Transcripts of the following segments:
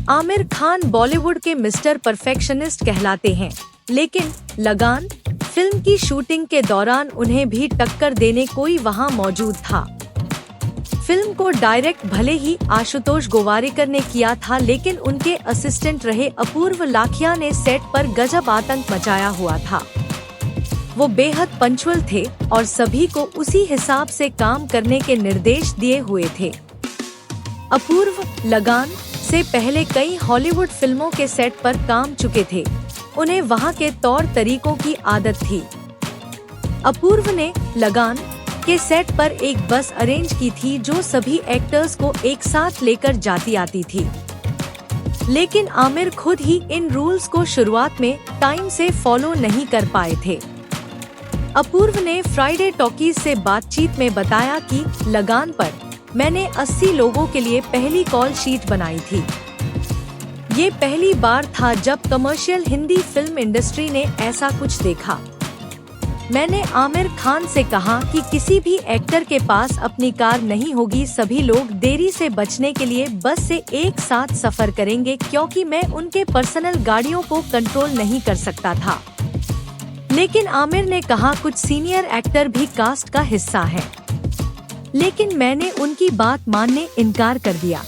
आमिर खान बॉलीवुड के mister perfectionist कहलाते हैं, लेकिन लगान फिल्म की शूटिंग के दौरान उन्हें भी टक्कर देने कोई वहां मौजूद था। फिल्म को डायरेक्ट भले ही आशुतोष गोवारिकर ने किया था, लेकिन उनके असिस्टेंट रहे अपूर्व लाखिया ने सेट पर गजब आतंक मचाया हुआ था। वो बेहद पंक्चुअल थे और सभी को उसी हिसाब से काम करने के निर्देश दिए हुए थे। अपूर्व लगान से पहले कई हॉलीवुड फिल्मों के सेट पर काम चुके थे, उन्हें वहां के तौर तरीकों की आदत थी। अपूर्व ने लगान के सेट पर एक बस अरेंज की थी जो सभी एक्टर्स को एक साथ लेकर जाती आती थी, लेकिन आमिर खुद ही इन रूल्स को शुरुआत में टाइम से फॉलो नहीं कर पाए थे। अपूर्व ने फ्राइडे टॉकीज से बातचीत में बताया कि लगान पर मैंने 80 लोगों के लिए पहली कॉल शीट बनाई थी। ये पहली बार था जब कमर्शियल हिंदी फिल्म इंडस्ट्री ने ऐसा कुछ देखा। मैंने आमिर खान से कहा कि किसी भी एक्टर के पास अपनी कार नहीं होगी, सभी लोग देरी से बचने के लिए बस से एक साथ सफर करेंगे, क्योंकि मैं उनके पर्सनल गाड़ियों को कंट्रोल नहीं कर सकता था। लेकिन आमिर ने कहा कुछ सीनियर एक्टर भी कास्ट का हिस्सा है, लेकिन मैंने उनकी बात मानने इनकार कर दिया।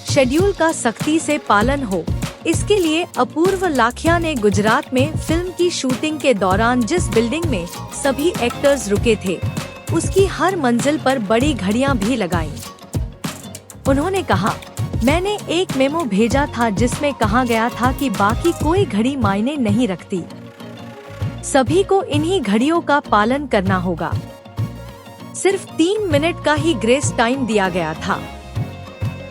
शेड्यूल का सख्ती से पालन हो, इसके लिए अपूर्व लाखिया ने गुजरात में फिल्म की शूटिंग के दौरान जिस बिल्डिंग में सभी एक्टर्स रुके थे, उसकी हर मंजिल पर बड़ी घड़ियां भी लगाईं। उन्होंने कहा, मैंने एक मेमो भेजा था जिसमें कहा गया था कि बाकी कोई घड़ी मायने नहीं रखती, सभी को इन्हीं घड़ियों का पालन करना होगा। सिर्फ 3 मिनट का ही ग्रेस टाइम दिया गया था।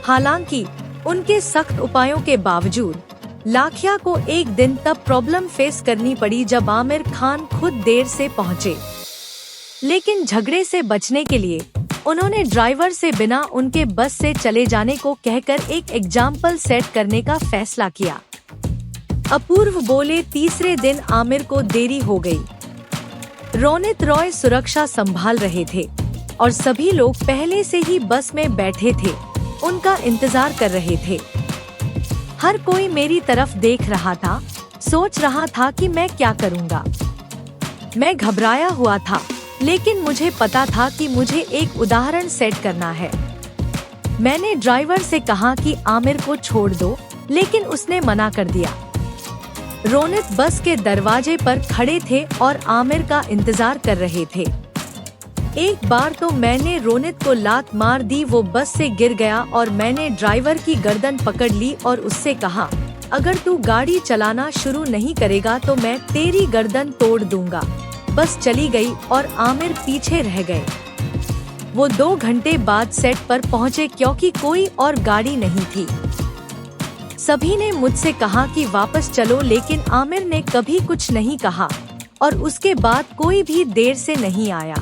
हालांकि उनके सख्त उपायों के बावजूद लाखिया को एक दिन तब प्रॉब्लम फेस करनी पड़ी जब आमिर खान खुद देर से पहुंचे। लेकिन झगड़े से बचने के लिए उन्होंने ड्राइवर से बिना उनके बस से चले जाने को कहकर एक एग्जाम्पल सेट करने का फैसला किया। अपूर्व बोले, तीसरे दिन आमिर को देरी हो गई। रोनित रॉय सुरक्षा संभाल रहे थे और सभी लोग पहले से ही बस में बैठे थे, उनका इंतजार कर रहे थे। हर कोई मेरी तरफ देख रहा था, सोच रहा था कि मैं क्या करूंगा। मैं घबराया हुआ था, लेकिन मुझे पता था कि मुझे एक उदाहरण सेट करना है। मैंने ड्राइवर से कहा कि आमिर को छोड़ दो, लेकिन उसने मना कर दिया। रोनित बस के दरवाजे पर खड़े थे और आमिर का इंतजार कर रहे थे। एक बार तो मैंने रोनित को लात मार दी, वो बस से गिर गया और मैंने ड्राइवर की गर्दन पकड़ ली और उससे कहा, अगर तू गाड़ी चलाना शुरू नहीं करेगा तो मैं तेरी गर्दन तोड़ दूंगा। बस चली गई और आमिर पीछे रह गए। वो 2 घंटे बाद सेट पर पहुंचे क्योंकि कोई और गाड़ी नहीं थी। सभी ने मुझसे कहा कि वापस चलो, लेकिन आमिर ने कभी कुछ नहीं कहा और उसके बाद कोई भी देर से नहीं आया।